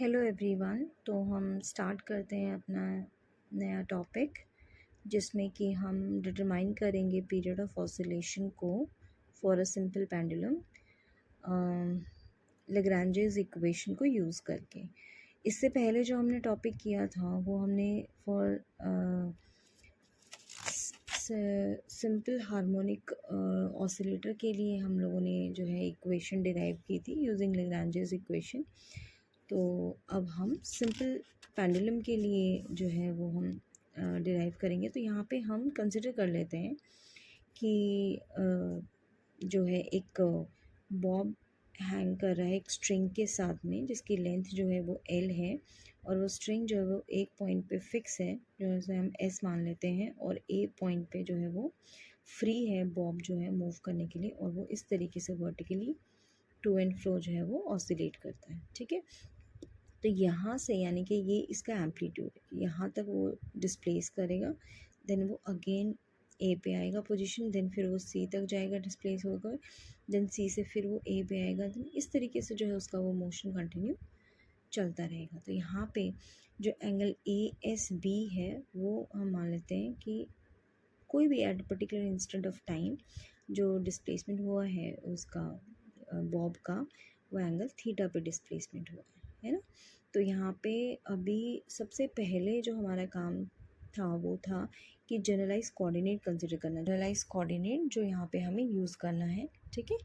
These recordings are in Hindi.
Hello everyone. तो हम स्टार्ट करते हैं अपना नया टॉपिक, जिसमें कि हम डिटरमाइन करेंगे पीरियड ऑफ ऑसिलेशन को for a simple pendulum Lagrange's equation को यूज़ करके। इससे पहले जो हमने टॉपिक किया था वो हमने फॉर सिंपल हार्मोनिक ऑसिलेटर के लिए हम लोगों ने जो है इक्वेशन डिराइव की थी यूजिंग लैग्रेंजेस इक्वेशन। तो अब हम सिंपल पेंडुलम के लिए जो है वो हम डिराइव करेंगे। तो यहाँ पे हम कंसिडर कर लेते हैं कि जो है एक बॉब हैंग कर रहा है एक स्ट्रिंग के साथ में, जिसकी लेंथ जो है वो L है, और वो स्ट्रिंग जो है वो एक पॉइंट पे फिक्स है, जो है हम S मान लेते हैं, और A पॉइंट पे जो है वो फ्री है बॉब जो है मूव करने के लिए, और वो इस तरीके से वर्टिकली टू एंड फ्रो जो है वो ऑसिलेट करता है। ठीक है, तो यहाँ से यानी कि ये इसका एम्पलीट्यूड है, यहाँ तक वो डिस्प्लेस करेगा, देन वो अगेन ए पे आएगा पोजीशन, देन फिर वो सी तक जाएगा डिस्प्लेस होकर, देन सी से फिर वो ए पे आएगा, देन इस तरीके से जो है उसका वो मोशन कंटिन्यू चलता रहेगा। तो यहाँ पे जो एंगल ASB है वो हम मान लेते हैं कि कोई भी at particular instant of time जो डिस्प्लेसमेंट हुआ है उसका बॉब का, वो एंगल थीटा पे डिस्प्लेसमेंट हुआ है ना। तो यहाँ पे अभी सबसे पहले जो हमारा काम था वो था कि जनरलाइज कोऑर्डिनेट कंसिडर करना, जनरलाइज कोऑर्डिनेट जो यहाँ पे हमें यूज़ करना है। ठीक है,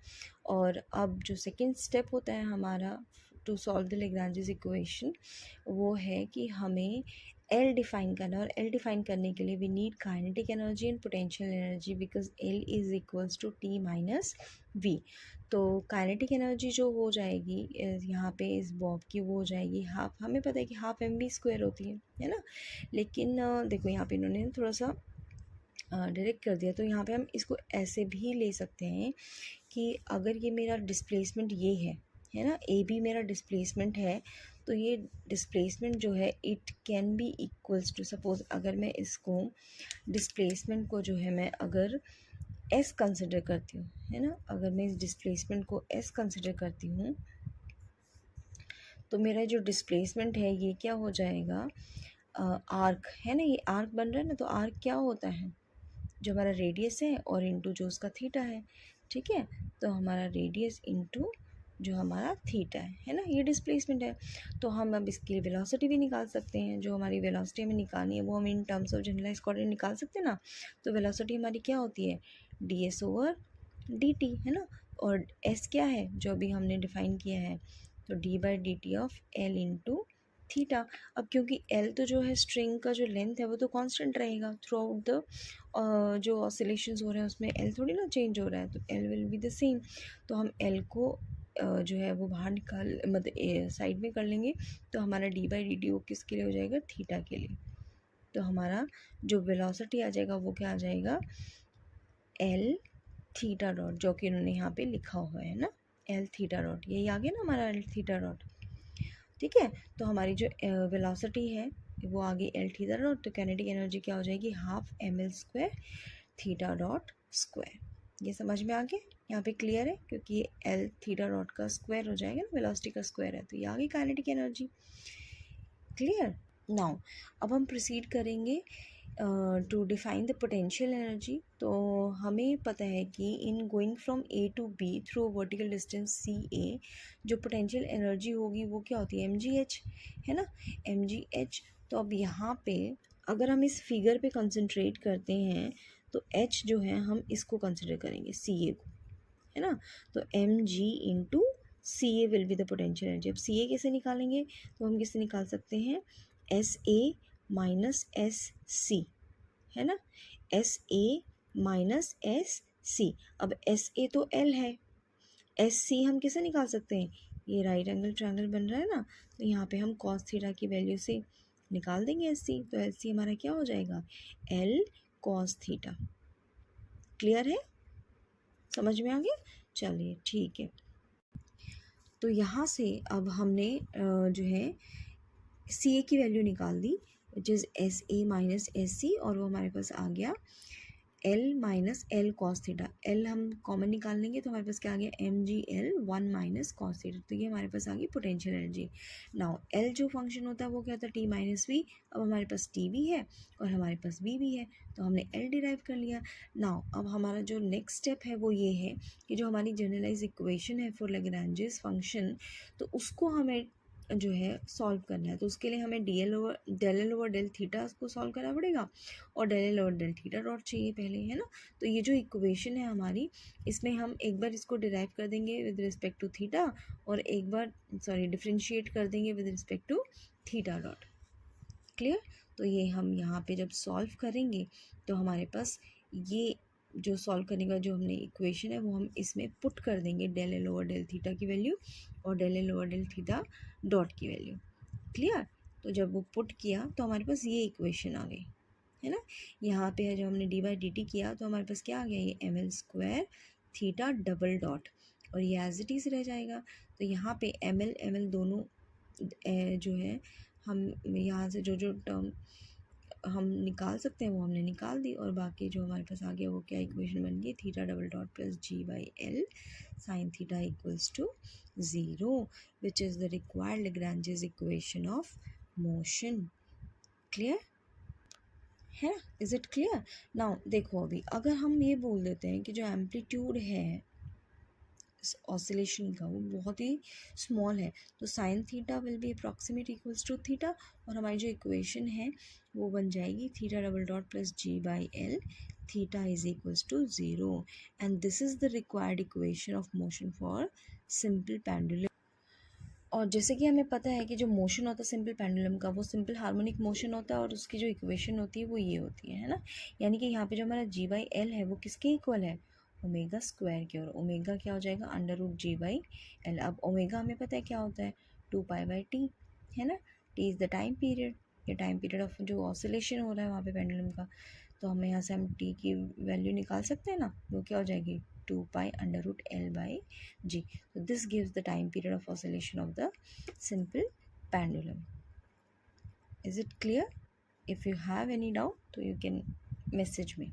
और अब जो सेकंड स्टेप होता है हमारा to solve the Lagrange's equation, वो है कि हमें L डिफाइन करना, और L डिफाइन करने के लिए we need kinetic energy and potential energy, because L is equals to T minus V। तो काइनेटिक एनर्जी जो हो जाएगी यहाँ पे इस बॉब की, वो हो जाएगी हाफ, हमें पता है कि हाफ mv² होती है ना। लेकिन देखो यहाँ पे इन्होंने थोड़ा सा डायरेक्ट कर दिया, तो यहाँ पे हम इसको ऐसे भी ले सकते हैं कि अगर ये मेरा डिस्प्लेसमेंट ये है ना, ए बी मेरा डिस्प्लेसमेंट है, तो ये डिस्प्लेसमेंट जो है it can be equals to, suppose अगर मैं इसको डिस्प्लेसमेंट को जो है मैं अगर एस कंसिडर करती हूँ, है ना, अगर मैं इस डिस्प्लेसमेंट को एस कंसिडर करती हूँ, तो मेरा जो डिस्प्लेसमेंट है ये क्या हो जाएगा, आर्क है ना, ये आर्क बन रहा है ना। तो आर्क क्या होता है, जो हमारा रेडियस है और इनटू जो उसका थीटा है। ठीक है, तो हमारा रेडियस इनटू जो हमारा थीटा है ना, ये डिस्प्लेसमेंट है। तो हम अब इसके लिए वेलोसिटी भी निकाल सकते हैं, जो हमारी वेलोसिटी हमें निकालनी है वो हम in terms of generalize coordinate निकाल सकते हैं ना। तो वेलोसिटी हमारी क्या होती है, ds/dt है ना, और s क्या है जो अभी हमने डिफाइन किया है, तो d/dt of l into theta. अब क्योंकि L तो जो है स्ट्रिंग का जो लेंथ है वो तो कांस्टेंट रहेगा थ्रू आउट द जो ऑसिलेशंस हो रहे हैं उसमें L थोड़ी ना चेंज हो रहा है, तो L will be the same. तो हम L को जो है वो बाहर निकाल मतलब साइड में कर लेंगे, तो हमारा d/dt वो किसके लिए हो जाएगा, थीटा के लिए। तो हमारा जो वेलोसिटी आ जाएगा वो क्या आ जाएगा, L थीटा डॉट, जो कि उन्होंने यहाँ पे लिखा हुआ है ना, L थीटा डॉट, यही आ गया ना हमारा L थीटा डॉट। ठीक है, तो हमारी जो वेलोसिटी है वो आ गई L थीटा डॉट, तो काइनेटिक एनर्जी क्या हो जाएगी, half ml² theta dot square. ये समझ में आ गया, यहाँ पे क्लियर है, क्योंकि ये L थीटा डॉट का स्क्वायर हो जाएगा ना, वेलोसिटी का स्क्वायर है, तो ये आ गई काइनेटिक एनर्जी। क्लियर। नाउ अब हम प्रोसीड करेंगे to define the potential energy. तो हमें पता है कि in going from A to B through vertical distance CA, जो पोटेंशियल एनर्जी होगी वो क्या होती है, mgh है ना, mgh। तो अब यहाँ पे अगर हम इस फिगर पे कंसंट्रेट करते हैं तो h जो है हम इसको कंसिडर करेंगे CA को, है ना। तो mg into CA will be the potential energy. अब CA कैसे निकालेंगे, तो हम कैसे निकाल सकते हैं, SA माइनस SC है ना, SA माइनस SC। अब SA तो L है, SC हम कैसे निकाल सकते हैं, ये राइट एंगल ट्रायंगल बन रहा है ना, तो यहाँ पे हम cos थीटा की वैल्यू से निकाल देंगे SC। तो SC हमारा क्या हो जाएगा, L cos थीटा। क्लियर है, समझ में आ गया, चलिए ठीक है। तो यहाँ से अब हमने जो है CA की वैल्यू निकाल दी, which is SA minus SC, और वो हमारे पास आ गया L minus L cos theta, L हम कॉमन निकाल लेंगे तो हमारे पास क्या आ गया M G L 1 minus cos theta, तो ये हमारे पास आ गई पोटेंशियल एनर्जी। नाउ एल जो फंक्शन होता है वो क्या होता है टी माइनस वी, अब हमारे पास टी भी है और हमारे पास वी भी है तो हमने एल डिराइव कर लिया। नाउ अब हमारा जो नेक्स्ट स्टेप है वो ये है कि जो हमारी जनरलाइज इक्वेशन है फॉर लैग्रेंजेस फंक्शन, तो उसको हमें जो है सॉल्व करना है, तो उसके लिए हमें del L over del theta को सॉल्व करना पड़ेगा और del L over del theta dot चाहिए पहले, है ना। तो ये जो इक्वेशन है हमारी, इसमें हम एक बार इसको डिराइव कर देंगे विद रिस्पेक्ट टू थीटा और एक बार डिफ्रेंशिएट कर देंगे with respect to theta dot. Clear. तो ये हम यहाँ पे जब सॉल्व करेंगे तो हमारे पास ये जो सॉल्व करने का जो हमने इक्वेशन है वो हम इसमें पुट कर देंगे del L over del theta की वैल्यू और del L over del theta dot की वैल्यू। क्लियर। तो जब वो पुट किया तो हमारे पास ये इक्वेशन आ गई, है ना। यहाँ पे है जो हमने डी बाई डी टी किया तो हमारे पास क्या आ गया, ये M L square theta double dot और ये एज इट इज़ रह जाएगा। तो यहाँ पे एम एल दोनों जो है हम यहाँ से जो जो टर्म हम निकाल सकते हैं वो हमने निकाल दी और बाकी जो हमारे पास आ गया वो क्या इक्वेशन बन गई, theta double dot plus g by L sine theta equals to 0 which is the required Lagrange's equation of motion. Clear है ना, इज़ इट क्लियर। नाउ देखो अभी अगर हम ये बोल देते हैं कि जो एम्पलीट्यूड है ऑसिलेशन का वो बहुत ही स्मॉल है, तो sine theta will be approximate equals to theta और हमारी जो इक्वेशन है वो बन जाएगी theta double dot plus g by L theta is equals to 0 and this is the required equation of motion for simple pendulum. और जैसे कि हमें पता है कि जो मोशन होता है सिंपल पेंडुलम का वो सिंपल हार्मोनिक मोशन होता है और उसकी जो इक्वेशन होती है वो ये होती है ना। यानी कि यहाँ पे जो हमारा जी बाई एल है वो किसके इक्वल है, ओमेगा स्क्वायर के, और ओमेगा क्या हो जाएगा under root g by L. अब ओमेगा हमें पता है क्या होता है 2 पाई बाई टी, है ना। T is the time period, ये टाइम पीरियड ऑफ जो ऑसिलेशन हो रहा है वहाँ पे पेंडुलम का। तो हमें यहाँ से हम टी की वैल्यू निकाल सकते हैं ना, वो क्या हो जाएगी 2 pi under root L by G. So this gives the time period of oscillation of the simple pendulum. Is it clear? If you have any doubt, so you can message me.